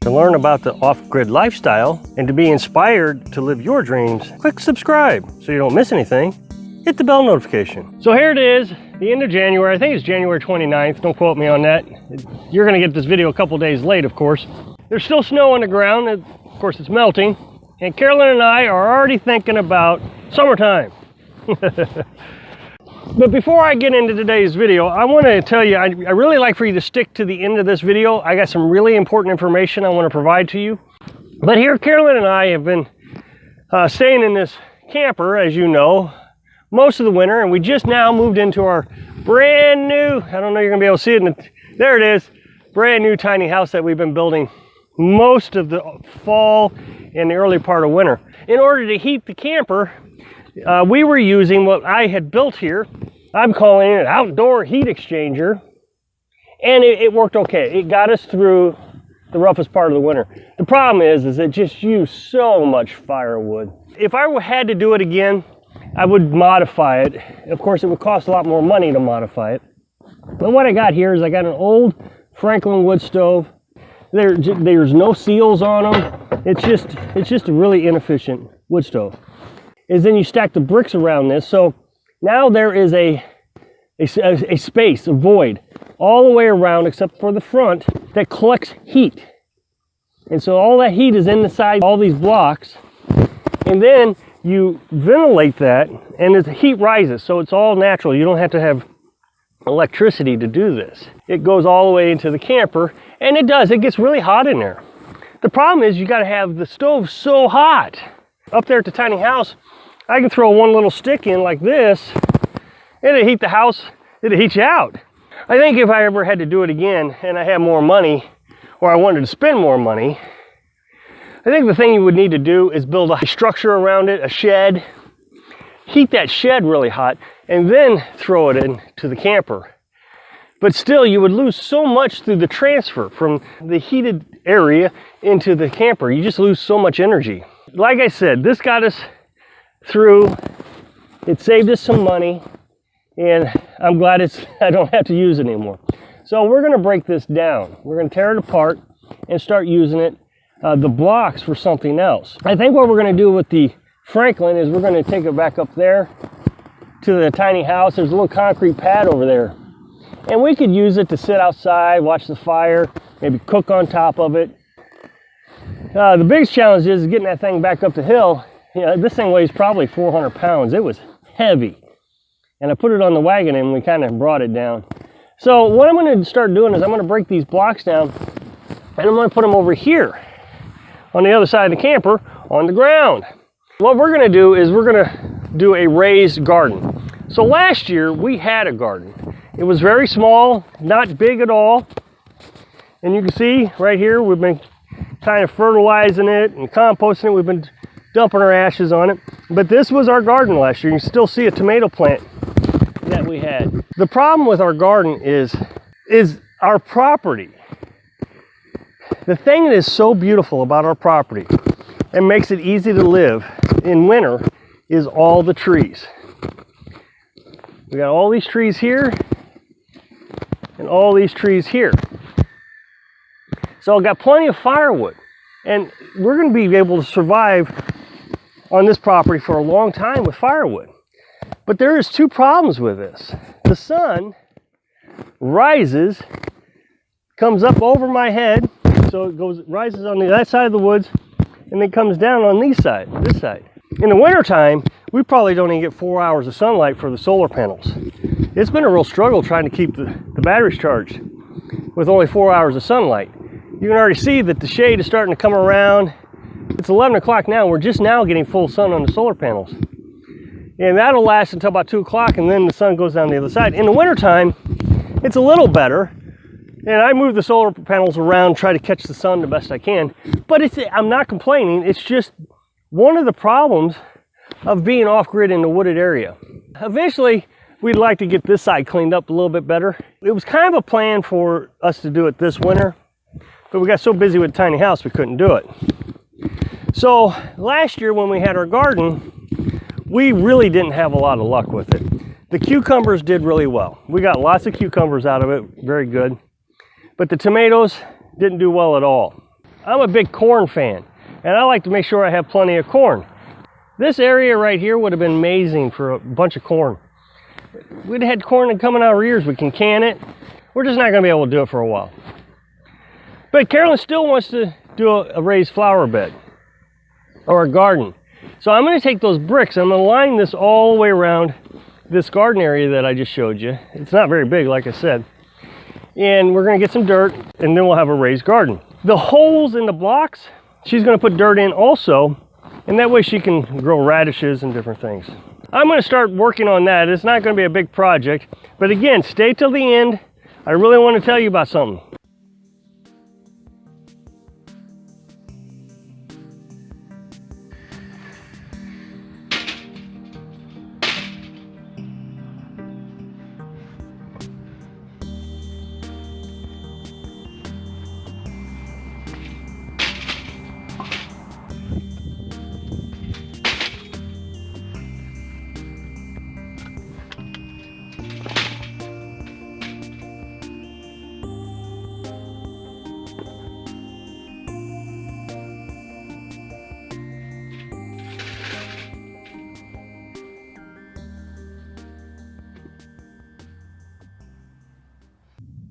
To learn about the off-grid lifestyle and to be inspired to live your dreams, click subscribe so you don't miss anything. Hit the bell notification. So here it is, the end of January. I think it's January 29th. Don't quote me on that. You're going to get this video a couple days late, of course. There's still snow on the ground. Of course, it's melting. And Carolyn and I are already thinking about summertime. But before I get into today's video, I want to tell you, I really like for you to stick to the end of this video. I got some really important information I want to provide to you. But here, Carolyn and I have been staying in this camper, as you know, most of the winter, and we just now moved into our brand new, I don't know you're going to be able to see it, there it is, brand new tiny house that we've been building most of the fall and the early part of winter. In order to heat the camper, we were using what I had built here. I'm calling it an outdoor heat exchanger, and it worked okay. It got us through the roughest part of the winter. The problem is it just used so much firewood. If I had to do it again, I would modify it. Of course, it would cost a lot more money to modify it. But what I got here is I got an old Franklin wood stove. There's no seals on them. It's just a really inefficient wood stove. Is then you stack the bricks around this, so now there is a space, a void, all the way around except for the front that collects heat. And so all that heat is inside all these blocks, and then you ventilate that, and the heat rises, so it's all natural. You don't have to have electricity to do this. It goes all the way into the camper, and it gets really hot in there. The problem is you got to have the stove so hot. Up there at the tiny house, I can throw one little stick in like this, it'll heat the house, it'll heat you out. I think if I ever had to do it again and I had more money, or I wanted to spend more money, I think the thing you would need to do is build a structure around it, a shed, heat that shed really hot, and then throw it into the camper. But still, you would lose so much through the transfer from the heated area into the camper. You just lose so much energy. Like I said, this got us through. It saved us some money, and I'm glad I don't have to use it anymore. So we're going to break this down. We're going to tear it apart and start using it, the blocks, for something else. I think what we're going to do with the Franklin is we're going to take it back up there to the tiny house. There's a little concrete pad over there, and we could use it to sit outside, watch the fire, maybe cook on top of it. The biggest challenge is getting that thing back up the hill. This thing weighs probably 400 pounds. It was heavy. And I put it on the wagon and we kind of brought it down. So what I'm going to start doing is I'm going to break these blocks down and I'm going to put them over here on the other side of the camper on the ground. What we're going to do is we're going to do a raised garden. So last year we had a garden. It was very small, not big at all. And you can see right here we've been kind of fertilizing it and composting it. We've been dumping our ashes on it. But this was our garden last year. You can still see a tomato plant that we had. The problem with our garden is our property. The thing that is so beautiful about our property and makes it easy to live in winter is all the trees. We got all these trees here and all these trees here. So I've got plenty of firewood, and we're going to be able to survive on this property for a long time with firewood. But there is two problems with this. The sun rises, comes up over my head, so it rises on that side of the woods, and then comes down on this side. In the wintertime, we probably don't even get 4 hours of sunlight for the solar panels. It's been a real struggle trying to keep the batteries charged with only 4 hours of sunlight. You can already see that the shade is starting to come around. It's 11 o'clock now. We're just now getting full sun on the solar panels. And that'll last until about 2 o'clock, and then the sun goes down the other side. In the wintertime, it's a little better. And I move the solar panels around, try to catch the sun the best I can. But I'm not complaining. It's just one of the problems of being off-grid in the wooded area. Eventually, we'd like to get this side cleaned up a little bit better. It was kind of a plan for us to do it this winter, but we got so busy with the tiny house we couldn't do it. So last year when we had our garden, we really didn't have a lot of luck with it. The cucumbers did really well. We got lots of cucumbers out of it, very good. But the tomatoes didn't do well at all. I'm a big corn fan, and I like to make sure I have plenty of corn. This area right here would have been amazing for a bunch of corn. We'd had corn coming out of our ears. We can can it. We're just not going to be able to do it for a while. But Carolyn still wants to do a raised flower bed or a garden. So I'm going to take those bricks. I'm going to line this all the way around this garden area that I just showed you. It's not very big, like I said. And we're going to get some dirt, and then we'll have a raised garden. The holes in the blocks, she's going to put dirt in also, and that way she can grow radishes and different things. I'm going to start working on that. It's not going to be a big project, but again, stay till the end. I really want to tell you about something.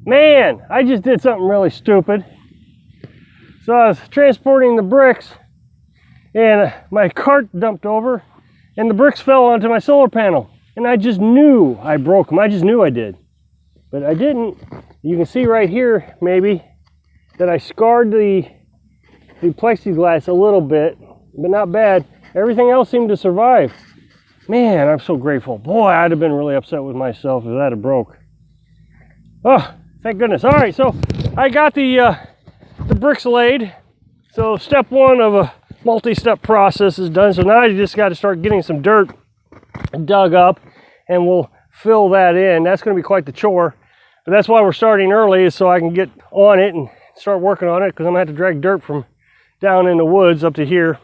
Man, I just did something really stupid. So I was transporting the bricks and my cart dumped over and the bricks fell onto my solar panel. And I just knew I broke them. I just knew I did. But I didn't. You can see right here, maybe, that I scarred the plexiglass a little bit, but not bad. Everything else seemed to survive. Man, I'm so grateful. Boy, I'd have been really upset with myself if that had broke. Oh. Thank goodness. All right, so I got the bricks laid. So step one of a multi-step process is done. So now you just got to start getting some dirt dug up, and we'll fill that in. That's going to be quite the chore. But that's why we're starting early, is so I can get on it and start working on it, because I'm going to have to drag dirt from down in the woods up to here.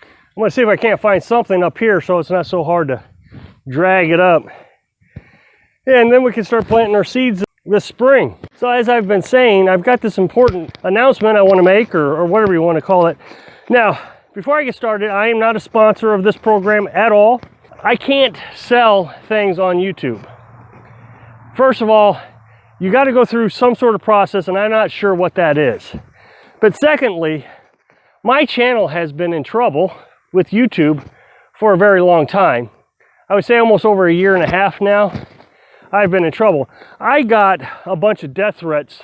I'm going to see if I can't find something up here so it's not so hard to drag it up. And then we can start planting our seeds this spring. So as I've been saying, I've got this important announcement I want to make, or whatever you want to call it. Now, before I get started, I am not a sponsor of this program at all. I can't sell things on YouTube. First of all, you got to go through some sort of process, and I'm not sure what that is. But secondly, my channel has been in trouble with YouTube for a very long time. I would say almost over a year and a half now. I've been in trouble. I got a bunch of death threats,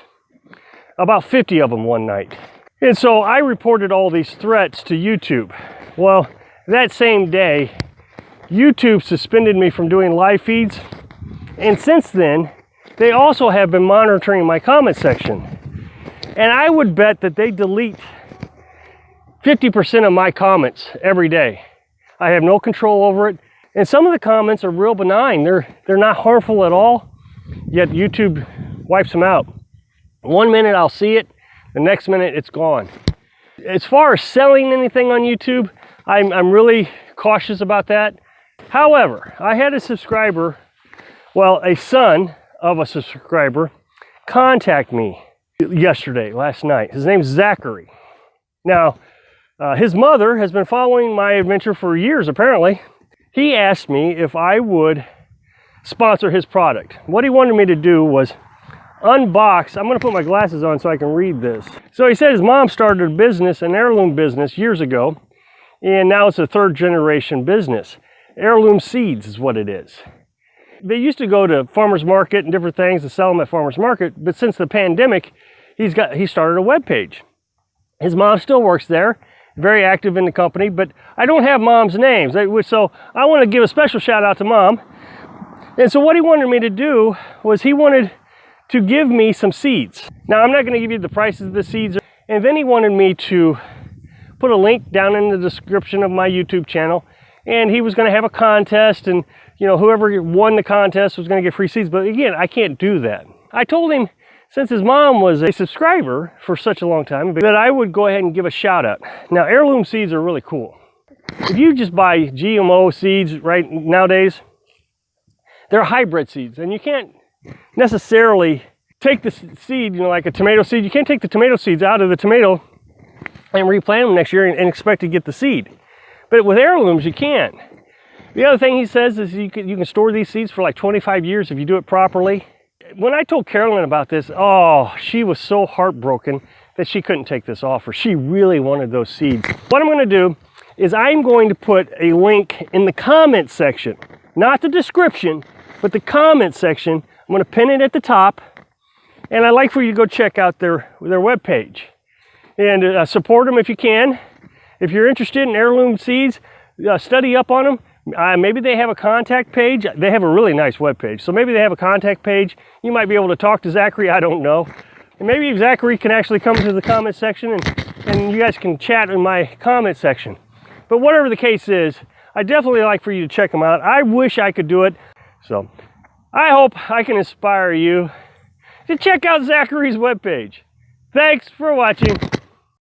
about 50 of them one night. And so I reported all these threats to YouTube. Well, that same day, YouTube suspended me from doing live feeds. And since then, they also have been monitoring my comment section. And I would bet that they delete 50% of my comments every day. I have no control over it. And some of the comments are real benign. They're not harmful at all, yet YouTube wipes them out. One minute I'll see it, the next minute it's gone. As far as selling anything on YouTube, I'm really cautious about that. However, I had a subscriber, well, a son of a subscriber, contact me last night. His name's Zachary. Now, his mother has been following my adventure for years, apparently. He asked me if I would sponsor his product. What he wanted me to do was unbox. I'm going to put my glasses on so I can read this. So he said his mom started a business, an heirloom business, years ago, and now it's a third generation business. Heirloom seeds is what it is. They used to go to farmers market and different things to sell them at farmers market, but since the pandemic, he started a web page. His mom still works there, very active in the company, but I don't have mom's names. So I want to give a special shout out to mom. And so what he wanted me to do was he wanted to give me some seeds. Now, I'm not going to give you the prices of the seeds. And then he wanted me to put a link down in the description of my YouTube channel. And he was going to have a contest, and whoever won the contest was going to get free seeds. But again, I can't do that. I told him, since his mom was a subscriber for such a long time, that I would go ahead and give a shout out. Now, heirloom seeds are really cool. If you just buy GMO seeds right nowadays, they're hybrid seeds, and you can't necessarily take the seed, like a tomato seed. You can't take the tomato seeds out of the tomato and replant them next year and expect to get the seed. But with heirlooms, you can't. The other thing he says is you can store these seeds for like 25 years if you do it properly. When I told Carolyn about this, oh, she was so heartbroken that she couldn't take this offer. She really wanted those seeds. What I'm going to do is I'm going to put a link in the comment section, not the description, but the comment section. I'm going to pin it at the top, and I'd like for you to go check out their webpage and support them if you can. If you're interested in heirloom seeds, study up on them. Maybe they have a contact page. They have a really nice webpage, so maybe they have a contact page. You might be able to talk to Zachary, I don't know. And maybe Zachary can actually come to the comment section and you guys can chat in my comment section. But whatever the case is, I definitely like for you to check them out. I wish I could do it. So I hope I can inspire you to check out Zachary's webpage. Thanks for watching.